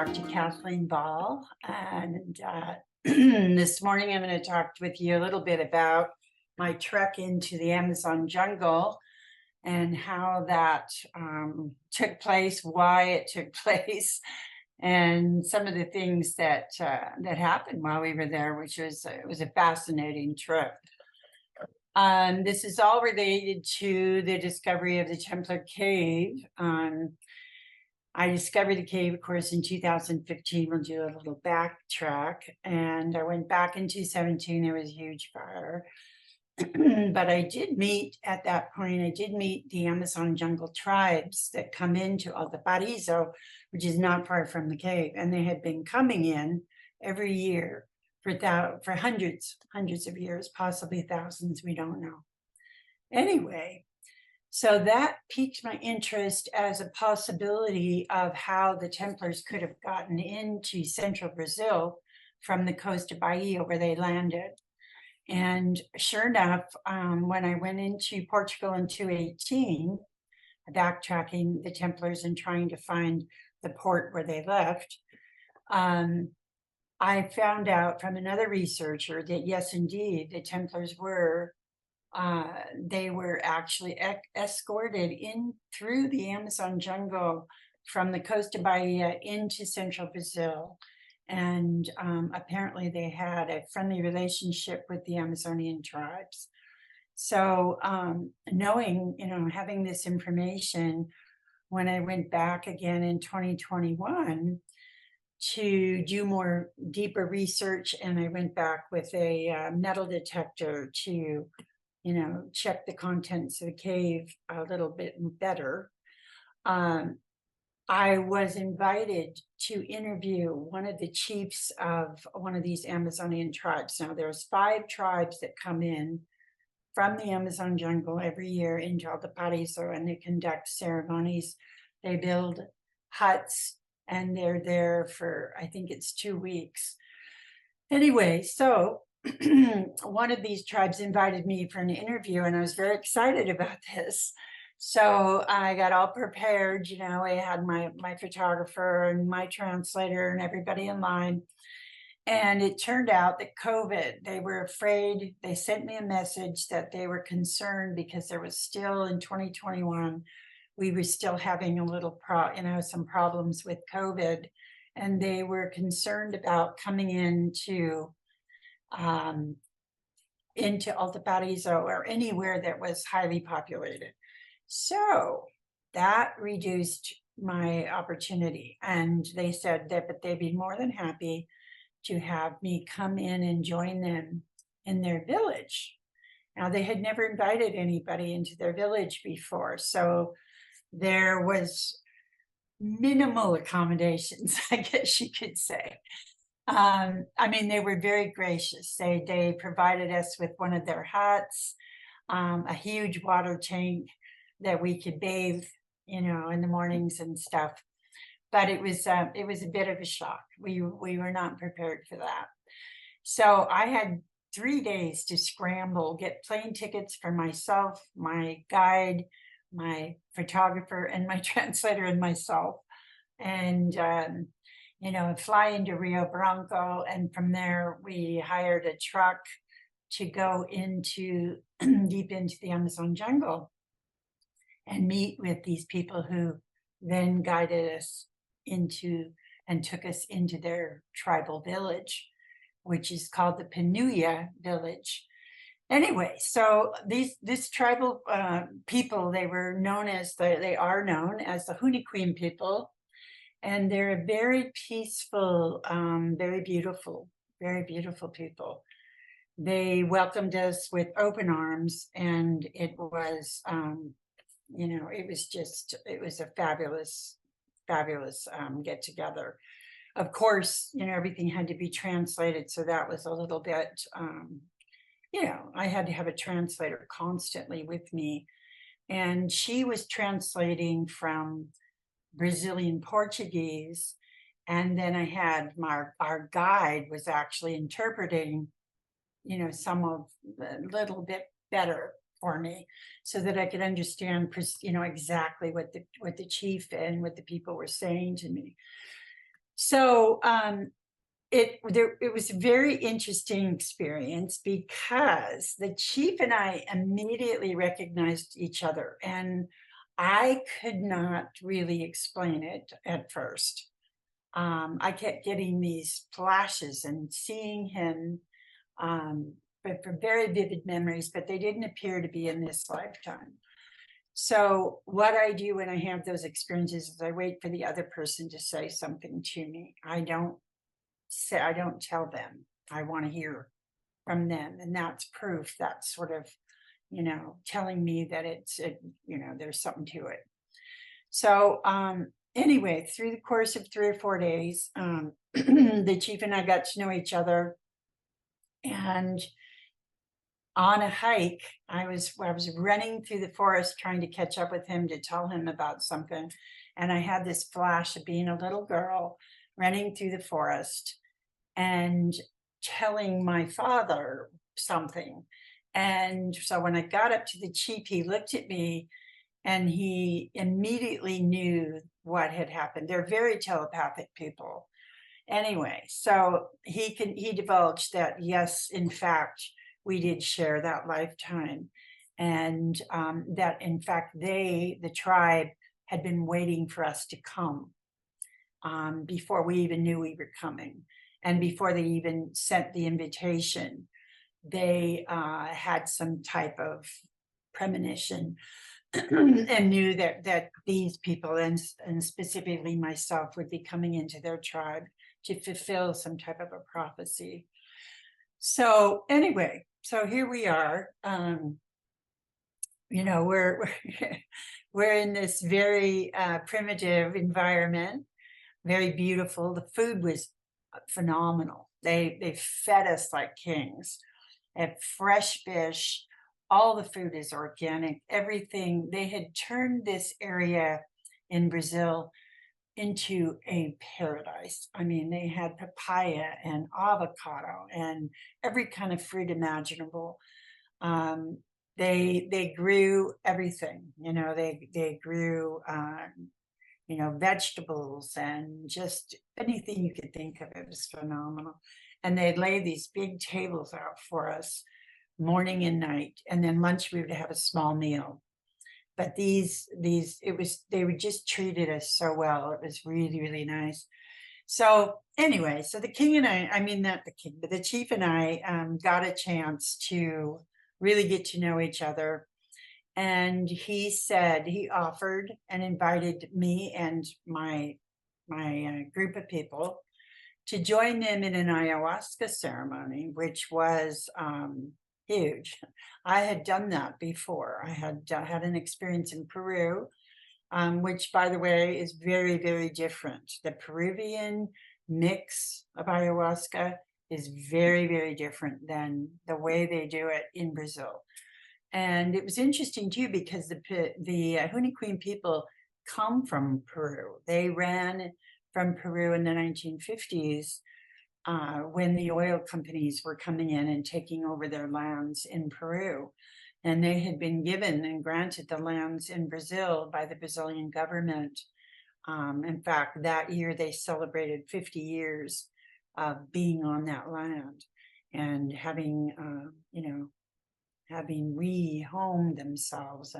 Dr. Kathleen Ball, and this morning I'm going to talk with you a little bit about my trek into the Amazon jungle and how that took place, why it took place, and some of the things that happened while we were there, which was it was a fascinating trip. This is all related to the discovery of the Templar cave. I discovered the cave, of course, in 2015. We'll do a little backtrack. And I went back in 2017. There was a huge fire. But I did meet, at that point, I did meet the Amazon jungle tribes that come into Altaparizo, which is not far from the cave. And they had been coming in every year for hundreds of years, possibly thousands, we don't know. Anyway, so that piqued my interest as a possibility of how the Templars could have gotten into central Brazil from the coast of Bahia where they landed. And sure enough, when I went into Portugal in 2018, backtracking the Templars and trying to find the port where they left, I found out from another researcher that yes, indeed, the Templars were they were actually escorted in through the Amazon jungle from the coast of Bahia into central Brazil. And apparently they had a friendly relationship with the Amazonian tribes. So knowing, having this information, when I went back again in 2021 to do more deeper research, and I went back with a metal detector to check the contents of the cave a little bit better. I was invited to interview one of the chiefs of one of these Amazonian tribes. Now, there's 5 tribes that come in from the Amazon jungle every year into Altaparizo, and they conduct ceremonies. They build huts, and they're there for, I think it's 2 weeks. Anyway, so one of these tribes invited me for an interview, and I was very excited about this. So I got all prepared, I had my photographer and my translator and everybody in line. And it turned out that COVID, they were afraid. They sent me a message that they were concerned because there was still in 2021, we were still having a little some problems with COVID, and they were concerned about coming into Altaparizo or anywhere that was highly populated. So that reduced my opportunity. And they said that, but they'd be more than happy to have me come in and join them in their village. Now, they had never invited anybody into their village before. So there was minimal accommodations, I guess you could say. They were very gracious. They provided us with one of their huts, a huge water tank that we could bathe, in the mornings and stuff. But it was a bit of a shock. We were not prepared for that. So I had 3 days to scramble, get plane tickets for myself, my guide, my photographer, and my translator, and myself, and fly into Rio Branco. And from there, we hired a truck to go deep into the Amazon jungle and meet with these people who then guided us into and took us into their tribal village, which is called the Panuya village. Anyway, so this tribal people, they are known as the Huniquim people, and they're a very peaceful, very beautiful people. They welcomed us with open arms, and it was it was a fabulous get together. Of course, everything had to be translated, so that was a little bit I had to have a translator constantly with me, and she was translating from Brazilian Portuguese, and then I had our guide was actually interpreting some of a little bit better for me, so that I could understand, exactly what the chief and what the people were saying to me. So it was a very interesting experience because the chief and I immediately recognized each other, and I could not really explain it at first. I kept getting these flashes and seeing him, but for very vivid memories, but they didn't appear to be in this lifetime. So what I do when I have those experiences is I wait for the other person to say something to me. I don't tell them. I want to hear from them. And that's proof. That's sort of, telling me that there's something to it. So anyway, through the course of 3 or 4 days, the chief and I got to know each other. And on a hike, I was running through the forest trying to catch up with him to tell him about something. And I had this flash of being a little girl running through the forest and telling my father something. And so when I got up to the chief, he looked at me and he immediately knew what had happened. They're very telepathic people. Anyway, so he divulged that, yes, in fact, we did share that lifetime. And that in fact, the tribe, had been waiting for us to come before we even knew we were coming. And before they even sent the invitation, they had some type of premonition and knew that these people and specifically myself would be coming into their tribe to fulfill some type of a prophecy. So anyway, so here we are. We're we're in this very primitive environment, very beautiful. The food was phenomenal. They fed us like kings. At fresh fish, all the food is organic. Everything, they had turned this area in Brazil into a paradise. I mean, they had papaya and avocado and every kind of fruit imaginable. They grew everything. They grew vegetables and just anything you could think of. It was phenomenal. And they'd lay these big tables out for us morning and night. And then lunch, we would have a small meal. But they would just treated us so well. It was really, really nice. So anyway, so the king and I mean, not the king, but the chief and I got a chance to really get to know each other. And he offered and invited me and my group of people to join them in an ayahuasca ceremony, which was huge. I had done that before. I had had an experience in Peru, which, by the way, is very, very different. The Peruvian mix of ayahuasca is very, very different than the way they do it in Brazil. And it was interesting too, because the Huni Queen people come from Peru. They ran from Peru in the 1950s when the oil companies were coming in and taking over their lands in Peru. And they had been given and granted the lands in Brazil by the Brazilian government. In fact, that year they celebrated 50 years of being on that land and having rehomed themselves,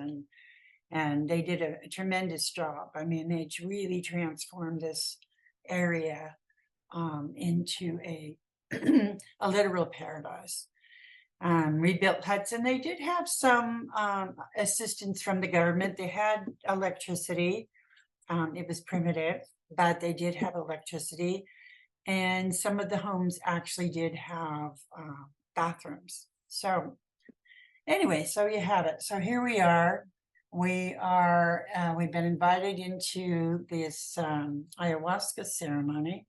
and they did a tremendous job. I mean, they really transformed this area into a a literal paradise. Rebuilt huts, and they did have some assistance from the government. They had electricity. It was primitive, but they did have electricity, and some of the homes actually did have bathrooms. So anyway, so you have it. So here we are. We've been invited into this ayahuasca ceremony.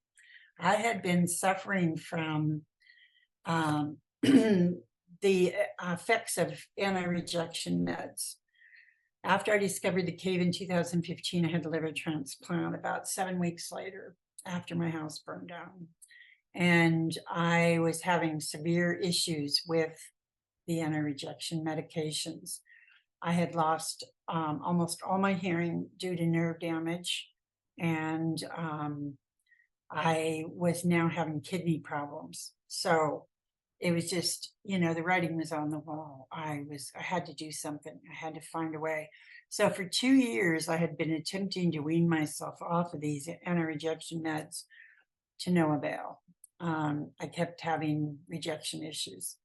I had been suffering from the effects of anti-rejection meds. After I discovered the cave in 2015, I had a liver transplant about 7 weeks later after my house burned down. And I was having severe issues with the anti-rejection medications. I had lost almost all my hearing due to nerve damage, and I was now having kidney problems. So it was just, the writing was on the wall. I had to do something. I had to find a way. So for 2 years, I had been attempting to wean myself off of these anti-rejection meds to no avail. I kept having rejection issues.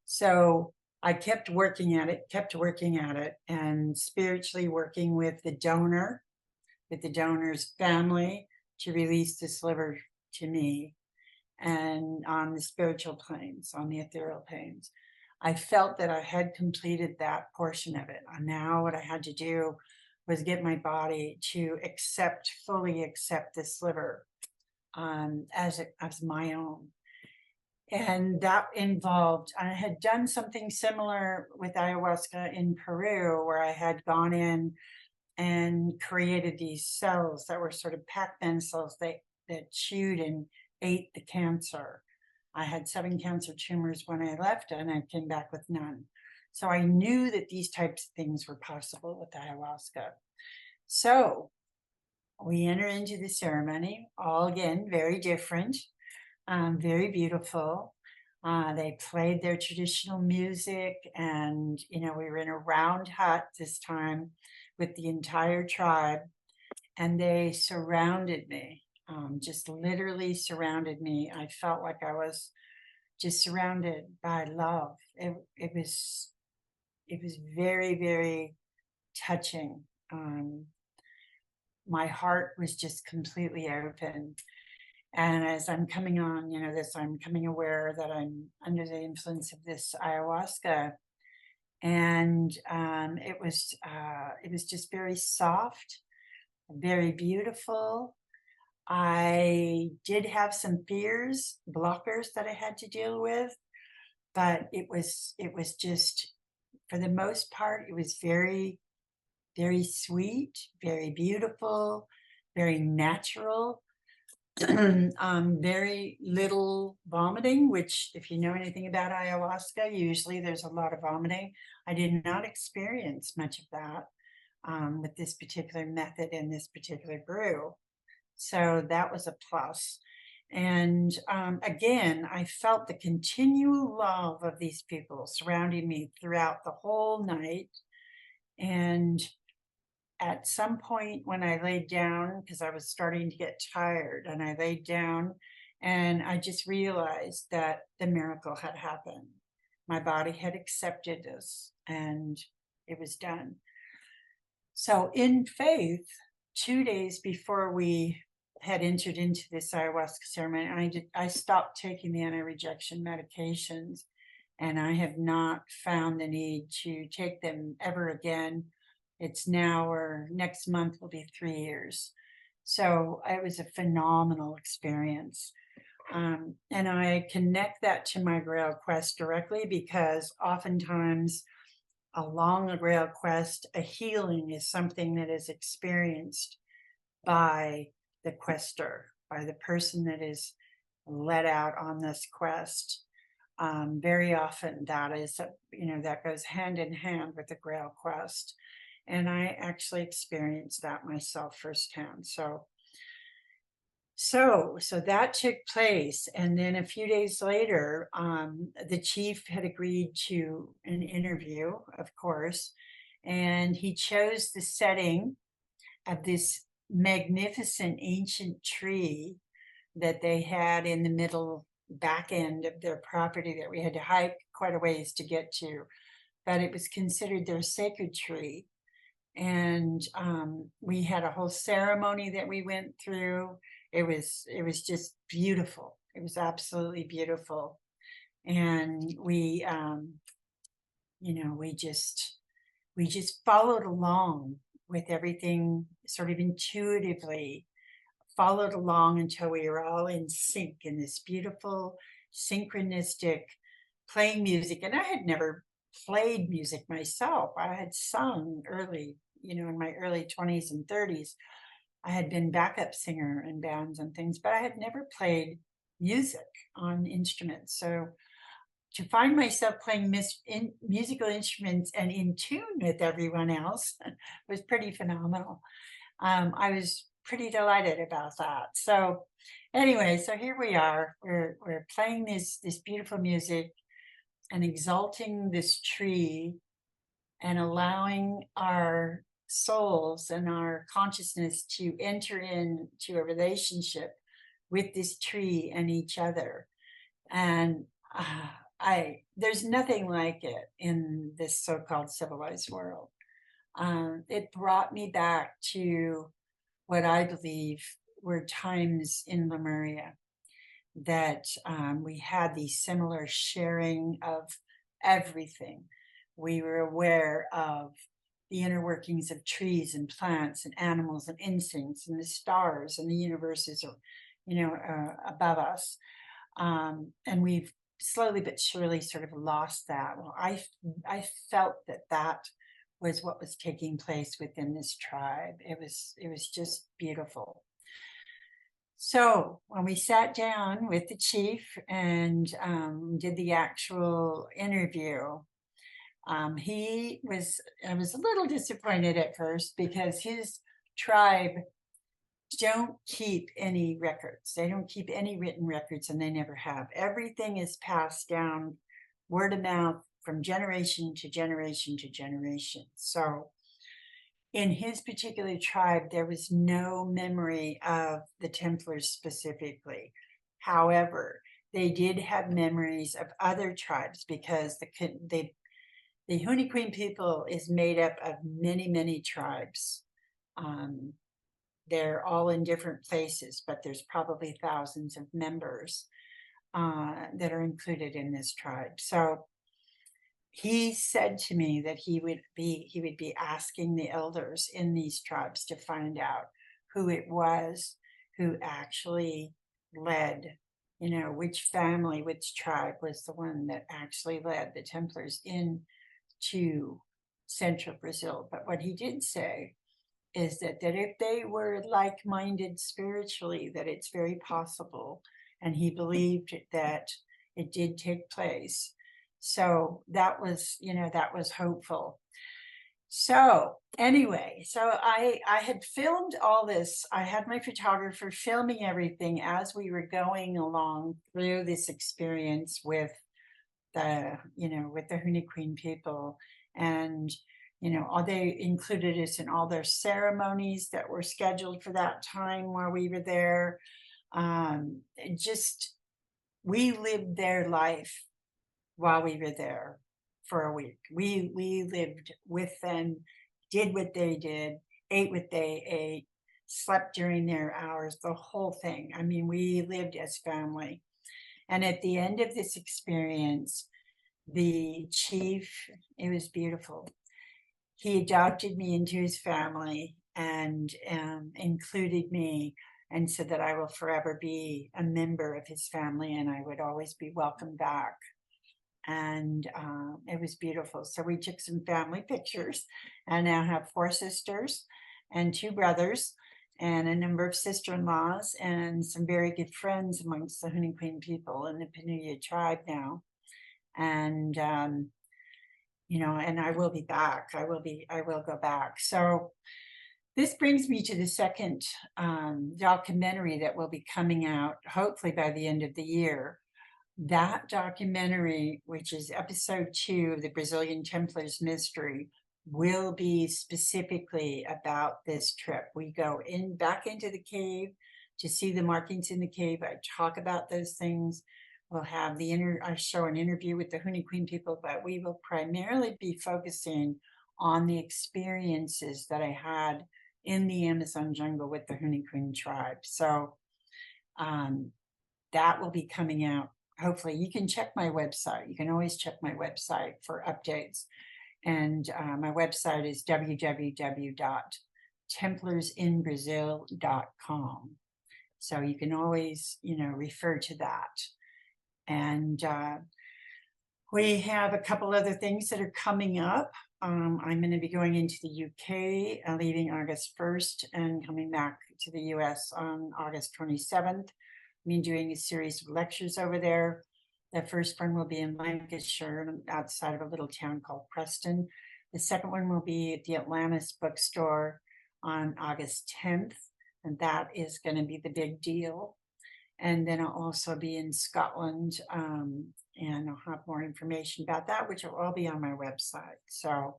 So I kept working at it, and spiritually working with the donor's family to release this liver to me, and on the spiritual planes, on the ethereal planes. I felt that I had completed that portion of it. And now what I had to do was get my body to fully accept this liver as my own. And that involved, I had done something similar with ayahuasca in Peru, where I had gone in and created these cells that were sort of Pac-Man cells that chewed and ate the cancer. I had 7 cancer tumors when I left, and I came back with none. So I knew that these types of things were possible with ayahuasca. So we enter into the ceremony, all again, very different, very beautiful. They played their traditional music, and, we were in a round hut this time with the entire tribe, and they surrounded me, just literally surrounded me. I felt like I was just surrounded by love. It was very, very touching. My heart was just completely open. And as I'm coming on, I'm coming aware that I'm under the influence of this ayahuasca. And it was just very soft, very beautiful. I did have some fears, blockers that I had to deal with, but it was just, for the most part, it was very, very sweet, very beautiful, very natural. Very little vomiting, which, if you know anything about ayahuasca, usually there's a lot of vomiting. I did not experience much of that with this particular method and this particular brew. So that was a plus. And again, I felt the continual love of these people surrounding me throughout the whole night. And at some point when I laid down, because I was starting to get tired, and I laid down, and I just realized that the miracle had happened. My body had accepted this, and it was done. So in faith, 2 days before we had entered into this ayahuasca ceremony, I stopped taking the anti-rejection medications, and I have not found the need to take them ever again. It's now, or next month will be 3 years. So it was a phenomenal experience. And I connect that to my Grail Quest directly, because oftentimes along a Grail Quest, a healing is something that is experienced by the quester, by the person that is led out on this quest. Very often that is, that goes hand in hand with the Grail Quest. And I actually experienced that myself firsthand. So that took place. And then a few days later, the chief had agreed to an interview, of course, and he chose the setting of this magnificent ancient tree that they had in the middle back end of their property that we had to hike quite a ways to get to. But it was considered their sacred tree. And we had a whole ceremony that we went through. It was just beautiful. It was absolutely beautiful. And we just followed along with everything, sort of intuitively followed along until we were all in sync in this beautiful synchronistic playing music. And I had never played music myself. I had sung early, in my early 20s and 30s. I had been backup singer in bands and things, but I had never played music on instruments. So to find myself playing musical instruments and in tune with everyone else was pretty phenomenal. I was pretty delighted about that. So anyway, so here we are. We're playing this beautiful music and exalting this tree and allowing our souls and our consciousness to enter into a relationship with this tree and each other. And there's nothing like it in this so-called civilized world. It brought me back to what I believe were times in Lemuria that we had these similar sharing of everything. We were aware of the inner workings of trees and plants and animals and insects and the stars and the universes, above us. And we've slowly but surely sort of lost that. Well, I felt that was what was taking place within this tribe. It was just beautiful. So when we sat down with the chief and did the actual interview, I was a little disappointed at first because his tribe don't keep any records. They don't keep any written records, and they never have. Everything is passed down word of mouth from generation to generation to generation. So in his particular tribe, there was no memory of the Templars specifically. However, they did have memories of other tribes because the Hunniquin people is made up of many, many tribes. They're all in different places, but there's probably thousands of members that are included in this tribe. So he said to me that he would be asking the elders in these tribes to find out who it was who actually led, which family, which tribe was the one that actually led the Templars into central Brazil. But what he did say is that if they were like-minded spiritually, that it's very possible, and he believed that it did take place. So that was hopeful. So anyway, so I had filmed all this. I had my photographer filming everything as we were going along through this experience with the Hunniquin people. And they included us in all their ceremonies that were scheduled for that time while we were there. We lived their life while we were there for a week. We lived with them, did what they did, ate what they ate, slept during their hours, the whole thing. I mean, we lived as family. And at the end of this experience, the chief, it was beautiful. He adopted me into his family and included me, and said that I will forever be a member of his family and I would always be welcome back. And it was beautiful. So we took some family pictures, and now have 4 sisters and 2 brothers and a number of sister-in-laws and some very good friends amongst the Hunniquin people in the Panuya tribe now. And and I will be back. I will go back. So this brings me to the second documentary that will be coming out hopefully by the end of the year. That documentary, which is episode 2 of the Brazilian Templars Mystery, will be specifically about this trip. We go back into the cave to see the markings in the cave. I talk about those things. We'll have I show an interview with the Hunniquin people, but we will primarily be focusing on the experiences that I had in the Amazon jungle with the Hunniquin tribe. So that will be coming out. Hopefully, you can check my website. You can always check my website for updates. And my website is www.templarsinbrazil.com. So you can always, refer to that. And we have a couple other things that are coming up. I'm going to be going into the UK, leaving August 1st and coming back to the US on August 27th. I'm doing a series of lectures over there. The first one will be in Lancashire, outside of a little town called Preston. The second one will be at the Atlantis bookstore on August 10th. and that is going to be the big deal. And then I'll also be in Scotland, and I'll have more information about that, which will all be on my website. So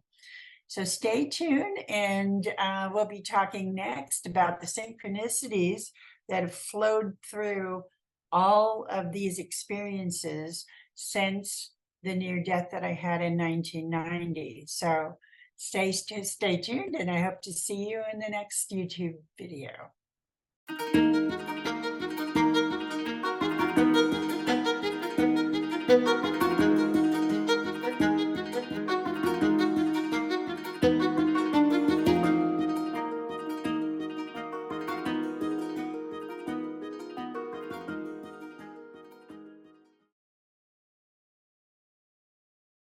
stay tuned, and we'll be talking next about the synchronicities that have flowed through all of these experiences since the near death that I had in 1990. So stay tuned, and I hope to see you in the next YouTube video.